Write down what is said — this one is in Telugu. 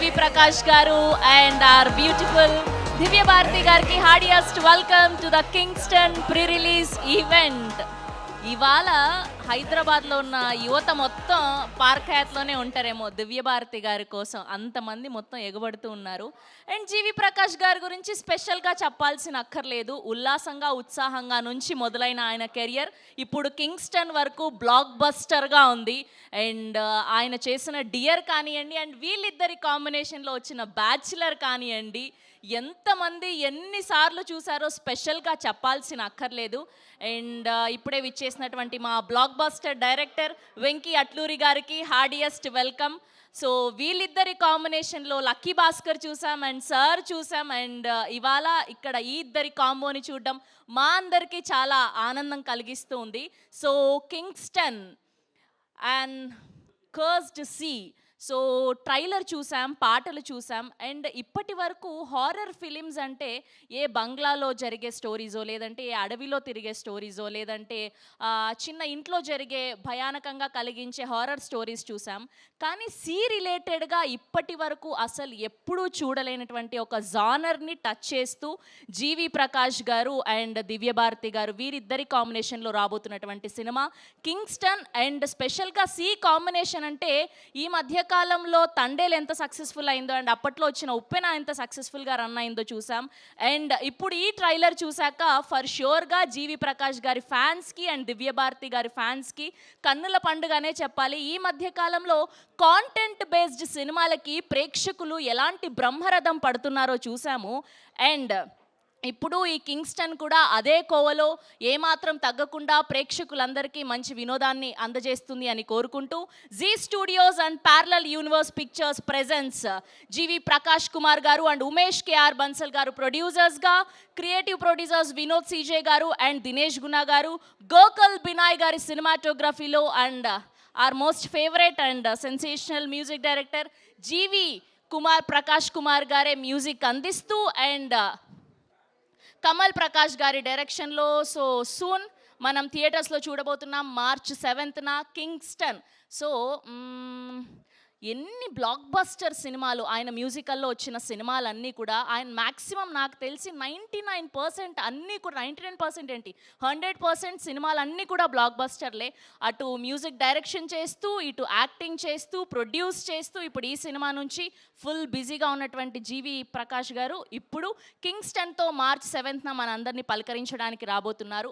జీవి ప్రకాష్ గారు అండ్ ఆర్ బ్యూటిఫుల్ దివ్య భారతి గారికి heartiest welcome to the Kingston pre release event. ఇవాళ హైదరాబాద్లో ఉన్న యువత మొత్తం పార్క్ హయాత్లోనే ఉంటారేమో దివ్య భారతి గారి కోసం, అంతమంది మొత్తం ఎగబడుతూ ఉన్నారు. అండ్ జీవి ప్రకాష్ గారి గురించి స్పెషల్గా చెప్పాల్సిన అక్కర్లేదు. ఉల్లాసంగా ఉత్సాహంగా నుంచి మొదలైన ఆయన కెరియర్ ఇప్పుడు కింగ్స్టన్ వరకు బ్లాక్ బస్టర్గా ఉంది. అండ్ ఆయన చేసిన డియర్ కానివ్వండి, అండ్ వీళ్ళిద్దరి కాంబినేషన్లో వచ్చిన బ్యాచులర్ కానివ్వండి, ఎంతమంది ఎన్నిసార్లు చూసారో స్పెషల్గా చెప్పాల్సిన అక్కర్లేదు. అండ్ ఇప్పుడే విచ్చేసినటువంటి మా block buster director Venky Atluri గారికి హార్డియస్ట్ వెల్కమ్. సో వీళ్ళిద్దరి కాంబినేషన్లో లక్కీ భాస్కర్ చూసాం అండ్ సార్ చూసాం. అండ్ ఇవాళ ఇక్కడ ఈ ఇద్దరి కాంబోని చూడడం మా అందరికీ చాలా ఆనందం కలిగిస్తూ ఉంది. So Kingston and cursed sea, so trailer చూసాం, పాటలు చూసాం. అండ్ ఇప్పటి వరకు హారర్ ఫిలిమ్స్ అంటే ఏ బంగ్లాలో జరిగే స్టోరీజో, లేదంటే ఏ అడవిలో తిరిగే స్టోరీజో, లేదంటే చిన్న ఇంట్లో జరిగే భయానకంగా కలిగించే హారర్ స్టోరీస్ చూసాం. కానీ సీ రిలేటెడ్గా ఇప్పటి వరకు అసలు ఎప్పుడూ చూడలేనటువంటి ఒక జానర్ని టచ్ చేస్తూ జీవి ప్రకాష్ గారు అండ్ దివ్య భారతి గారు వీరిద్దరి కాంబినేషన్లో రాబోతున్నటువంటి సినిమా కింగ్స్టన్. అండ్ స్పెషల్గా సీ కాంబినేషన్ అంటే ఈ మధ్య కాలంలో తండేలు ఎంత సక్సెస్ఫుల్ అయిందో అండ్ అప్పట్లో వచ్చిన ఉప్పెన ఎంత సక్సెస్ఫుల్గా రన్ అయిందో చూసాం. అండ్ ఇప్పుడు ఈ ట్రైలర్ చూశాక ఫర్ ష్యూర్గా జీవి ప్రకాష్ గారి ఫ్యాన్స్కి అండ్ దివ్య భారతి గారి ఫ్యాన్స్కి కన్నుల పండుగనే చెప్పాలి. ఈ మధ్య కాలంలో కాంటెంట్ బేస్డ్ సినిమాలకి ప్రేక్షకులు ఎలాంటి బ్రహ్మరథం పడుతున్నారో చూసాము. అండ్ ఇప్పుడు ఈ కింగ్స్టన్ కూడా అదే కోవలో ఏమాత్రం తగ్గకుండా ప్రేక్షకులందరికీ మంచి వినోదాన్ని అందజేస్తుంది అని కోరుకుంటూ Zee studios and parallel universe pictures presents GV Prakash Kumar garu and Umesh KR Bansal garu ప్రొడ్యూసర్స్గా, creative producers Vinod CJ garu and Dinesh Guna garu, Gokul Binay గారి సినిమాటోగ్రఫీలో and our most favourite and sensational music director GV Prakash Kumar గారే మ్యూజిక్ అందిస్తూ అండ్ కమల్ ప్రకాష్ గారి డైరెక్షన్లో సో సూన్ మనం థియేటర్స్లో చూడబోతున్నాం March 7th కింగ్స్టన్. సో ఎన్ని బ్లాక్ బస్టర్ సినిమాలు ఆయన మ్యూజికల్లో వచ్చిన సినిమాలన్నీ కూడా ఆయన మ్యాక్సిమం నాకు తెలిసి 99% అన్నీ కూడా 99% ఏంటి 100% సినిమాలన్నీ కూడా బ్లాక్ బస్టర్లే. అటు మ్యూజిక్ డైరెక్షన్ చేస్తూ, ఇటు యాక్టింగ్ చేస్తూ, ప్రొడ్యూస్ చేస్తూ ఇప్పుడు ఈ సినిమా నుంచి ఫుల్ బిజీగా ఉన్నటువంటి జీవి ప్రకాష్ గారు ఇప్పుడు కింగ్స్టన్తో March 7th మనందరినీ పలకరించడానికి రాబోతున్నారు.